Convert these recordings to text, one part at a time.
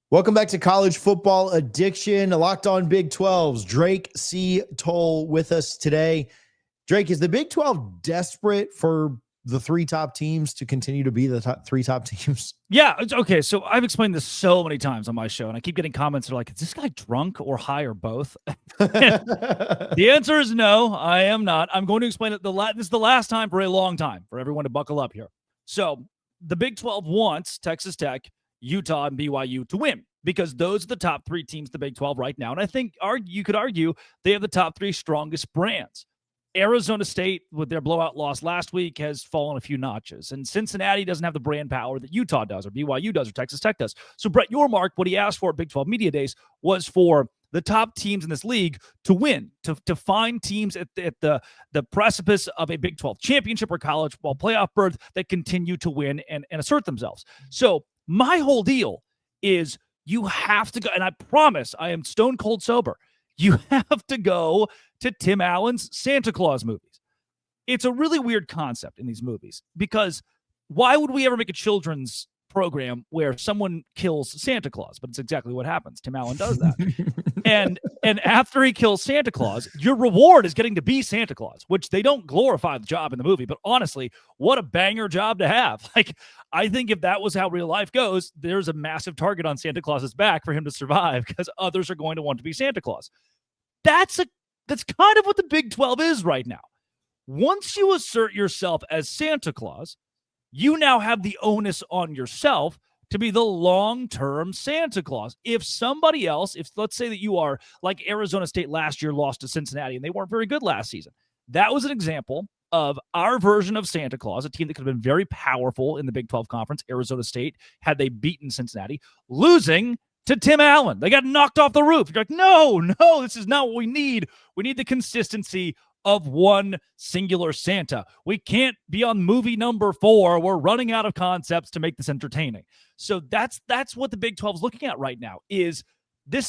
Welcome back to College Football Addiction, Locked On Big 12s. Drake C. Toll with us today. Drake, is the Big 12 desperate for the three top teams to continue to be the three top teams? Yeah. Okay. So I've explained this so many times on my show, and I keep getting comments that are like, is this guy drunk or high or both? The answer is no, I am not. I'm going to explain it. This is the last time for a long time for everyone to buckle up here. So the Big 12 wants Texas Tech, Utah, and BYU to win because those are the top three teams in the Big 12 right now. And I think you could argue they have the top three strongest brands. Arizona State, with their blowout loss last week, has fallen a few notches. And Cincinnati doesn't have the brand power that Utah does, or BYU does, or Texas Tech does. So Brett Yormark, what he asked for at Big 12 Media Days was for the top teams in this league to win, to find teams at the precipice of a Big 12 championship or college football playoff berth that continue to win and assert themselves. So my whole deal is you have to go, and I promise I am stone cold sober. You have to go to Tim Allen's Santa Claus movies. It's a really weird concept in these movies because why would we ever make a children's program where someone kills Santa Claus? But it's exactly what happens. Tim Allen does that. and after he kills Santa Claus, your reward is getting to be Santa Claus, which they don't glorify the job in the movie. But honestly, what a banger job to have. Like, I think if that was how real life goes, there's a massive target on Santa Claus's back for him to survive because others are going to want to be Santa Claus. That's kind of what the Big 12 is right now. Once you assert yourself as Santa Claus, you now have the onus on yourself to be the long-term Santa Claus. If somebody else, if let's say that you are like Arizona State last year lost to Cincinnati and they weren't very good last season, that was an example of our version of Santa Claus, a team that could have been very powerful in the Big 12 conference, Arizona State, had they beaten Cincinnati, losing to Tim Allen. They got knocked off the roof. You're like, no, this is not what we need. We need the consistency of one singular Santa. We can't be on movie number 4. We're running out of concepts to make this entertaining. So that's what the Big 12 is looking at right now. This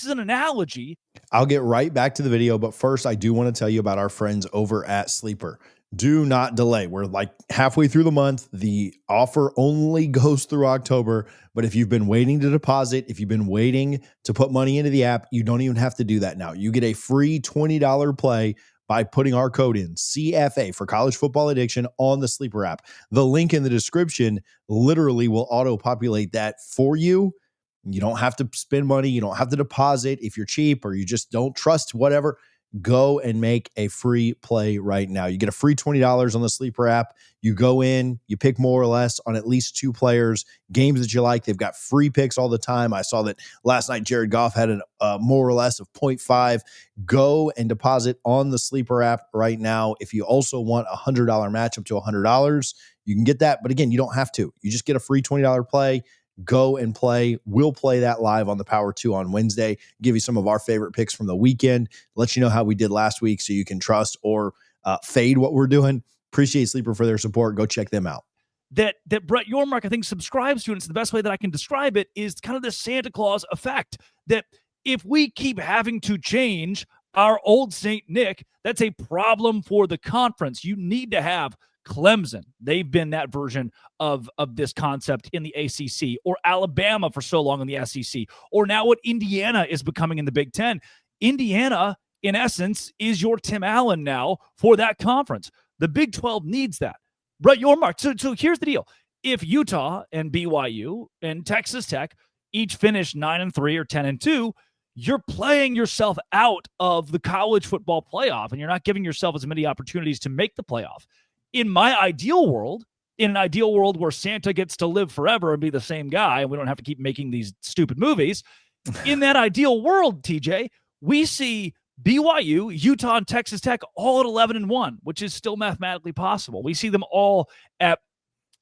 is an analogy. I'll get right back to the video, but first I do want to tell you about our friends over at Sleeper. Do not delay. We're like halfway through the month. The offer only goes through October. But if you've been waiting to deposit, if you've been waiting to put money into the app, you don't even have to do that now. You get a free $20 play by putting our code in, CFA, for College Football Addiction, on the Sleeper app. The link in the description literally will auto-populate that for you. You don't have to spend money. You don't have to deposit if you're cheap or you just don't trust whatever. Go and make a free play right now. You get a free $20 on the Sleeper app. You go in, you pick more or less on at least 2 players, games that you like. They've got free picks all the time. I saw that last night Jared Goff had a more or less of 0.5. Go and deposit on the Sleeper app right now. If you also want a $100 match up to $100, you can get that. But again, you don't have to. You just get a free $20 play. Go and play. We'll play that live on the Power 2 on Wednesday. Give you some of our favorite picks from the weekend. Let you know how we did last week so you can trust or fade what we're doing. Appreciate Sleeper for their support. Go check them out. That Brett Yormark, I think, subscribes to, and it's the best way that I can describe it, is kind of the Santa Claus effect. That if we keep having to change our old St. Nick, that's a problem for the conference. You need to have Clemson. They've been that version of this concept in the ACC, or Alabama for so long in the SEC, or now what Indiana is becoming in the Big Ten. Indiana, in essence, is your Tim Allen now for that conference. The Big 12 needs that. Brett Yormark. So here's the deal. If Utah and BYU and Texas Tech each finish 9-3 or 10-2, you're playing yourself out of the college football playoff, and you're not giving yourself as many opportunities to make the playoff. In my ideal world, in an ideal world where Santa gets to live forever and be the same guy, and we don't have to keep making these stupid movies, in that ideal world, TJ, we see BYU, Utah, and Texas Tech all at 11-1, which is still mathematically possible. We see them all at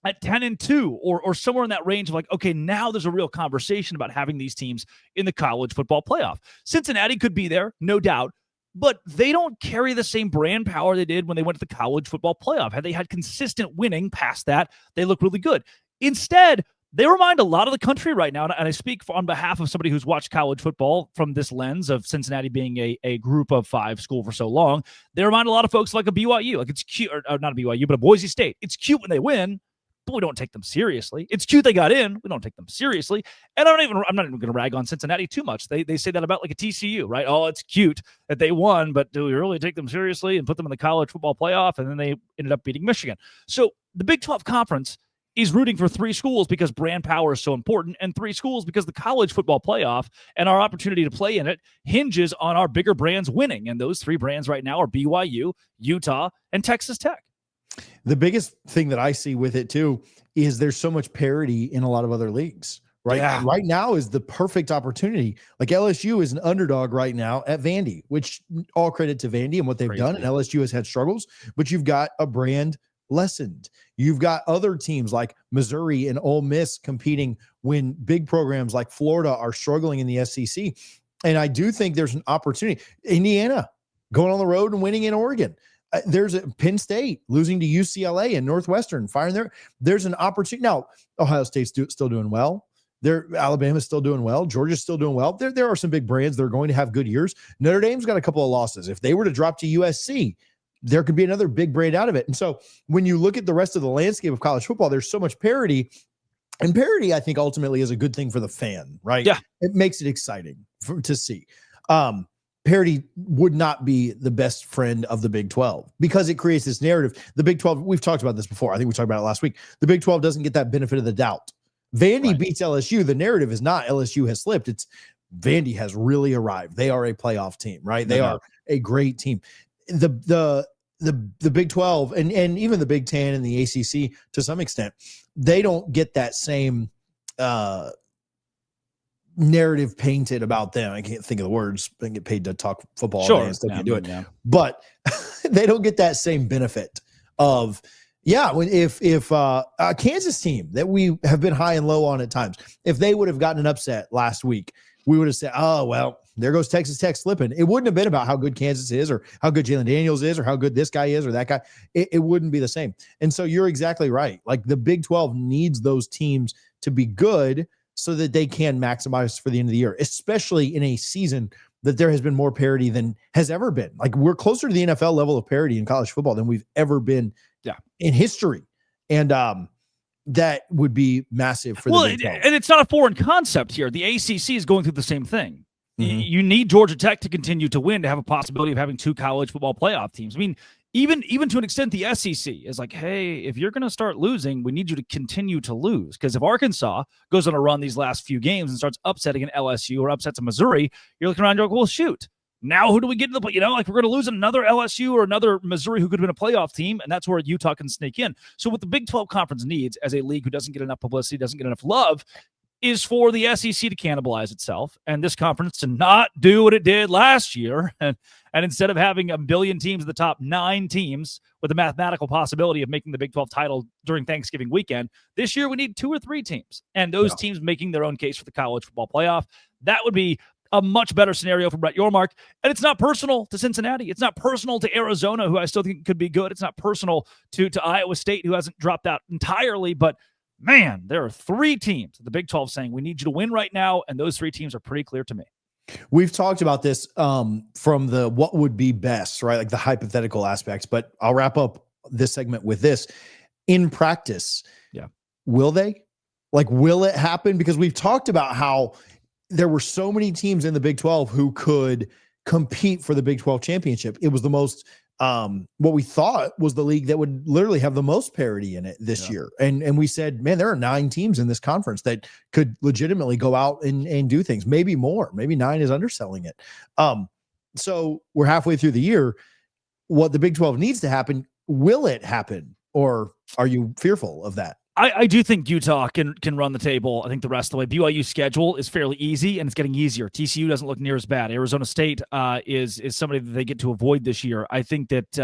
10-2 or somewhere in that range of like, okay, now there's a real conversation about having these teams in the college football playoff. Cincinnati could be there, no doubt, but they don't carry the same brand power they did when they went to the college football playoff. Had they had consistent winning past that, they look really good. Instead, they remind a lot of the country right now, and I speak on behalf of somebody who's watched college football from this lens of Cincinnati being a group of 5 school for so long. They remind a lot of folks like a BYU. Like, it's cute, or not a BYU, but a Boise State. It's cute when they win, but we don't take them seriously. It's cute they got in. We don't take them seriously. And I'm not even going to rag on Cincinnati too much. They say that about like a TCU, right? Oh, it's cute that they won, but do we really take them seriously and put them in the college football playoff? And then they ended up beating Michigan. So the Big 12 Conference is rooting for 3 schools because brand power is so important, and 3 schools because the college football playoff and our opportunity to play in it hinges on our bigger brands winning. And those 3 brands right now are BYU, Utah, and Texas Tech. The biggest thing that I see with it too is there's so much parity in a lot of other leagues, right? Yeah. Right now is the perfect opportunity. Like LSU is an underdog right now at Vandy, which all credit to Vandy and what they've done. And LSU has had struggles, but you've got a brand lessened. You've got other teams like Missouri and Ole Miss competing when big programs like Florida are struggling in the SEC. And I do think there's an opportunity. Indiana going on the road and winning in Oregon. There's a Penn State losing to UCLA and Northwestern firing there. There's an opportunity. Now, Ohio State's still doing well. Alabama's still doing well. Georgia's still doing well. There are some big brands that are going to have good years. Notre Dame's got a couple of losses. If they were to drop to USC, there could be another big brand out of it. And so when you look at the rest of the landscape of college football, there's so much parity. And parity, I think, ultimately is a good thing for the fan, right? Yeah. It makes it exciting to see. Parity would not be the best friend of the Big 12 because it creates this narrative. The Big 12, we've talked about this before. I think we talked about it last week. The Big 12 doesn't get that benefit of the doubt. Vandy beats LSU. The narrative is not LSU has slipped. It's Vandy has really arrived. They are a playoff team, right? They are a great team. The Big 12 and even the Big 10 and the ACC to some extent, they don't get that same narrative painted about them. I can't think of the words. I get paid to talk football all day and still can't do it. Yeah. But they don't get that same benefit of if a Kansas team that we have been high and low on at times, if they would have gotten an upset last week, we would have said, oh, well, there goes Texas Tech slipping. It wouldn't have been about how good Kansas is or how good Jalen Daniels is or how good this guy is or that guy. It wouldn't be the same. And so you're exactly right. Like the Big 12 needs those teams to be good so that they can maximize for the end of the year, especially in a season that there has been more parity than has ever been. Like we're closer to the NFL level of parity in college football than we've ever been in history. And that would be massive for the Big 12. And it's not a foreign concept here. The ACC is going through the same thing. Mm-hmm. You need Georgia Tech to continue to win to have a possibility of having 2 college football playoff teams. I mean, even to an extent, the SEC is like, hey, if you're going to start losing, we need you to continue to lose. Because if Arkansas goes on a run these last few games and starts upsetting an LSU or upsets a Missouri, you're looking around and you're like, well, shoot. Now who do we get in the play? Like we're going to lose another LSU or another Missouri who could have been a playoff team, and that's where Utah can sneak in. So what the Big 12 Conference needs as a league who doesn't get enough publicity, doesn't get enough love, is for the SEC to cannibalize itself and this conference to not do what it did last year. And instead of having a billion teams, the top 9 teams with a mathematical possibility of making the Big 12 title during Thanksgiving weekend, this year we need 2 or 3 teams. And those teams making their own case for the college football playoff. That would be a much better scenario for Brett Yormark. And it's not personal to Cincinnati. It's not personal to Arizona, who I still think could be good. It's not personal to Iowa State, who hasn't dropped out entirely. But man, there are 3 teams, the Big 12 saying, we need you to win right now. And those 3 teams are pretty clear to me. We've talked about this from the what would be best, right? Like the hypothetical aspects, but I'll wrap up this segment with this. In practice, will they? Like, will it happen? Because we've talked about how there were so many teams in the Big 12 who could compete for the Big 12 championship. It was the most what we thought was the league that would literally have the most parity in it this year. And we said, man, there are 9 teams in this conference that could legitimately go out and do things, maybe more, maybe 9 is underselling it. So we're halfway through the year. What the Big 12 needs to happen, will it happen? Or are you fearful of that? I do think Utah can run the table. I think the rest of the way. BYU's schedule is fairly easy, and it's getting easier. TCU doesn't look near as bad. Arizona State is somebody that they get to avoid this year. I think that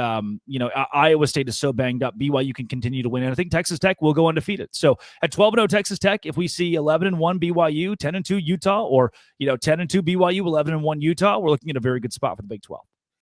Iowa State is so banged up. BYU can continue to win, and I think Texas Tech will go undefeated. So at 12-0 Texas Tech, if we see 11-1 BYU, 10-2 Utah, or 10-2 BYU, 11-1 Utah, we're looking at a very good spot for the Big 12.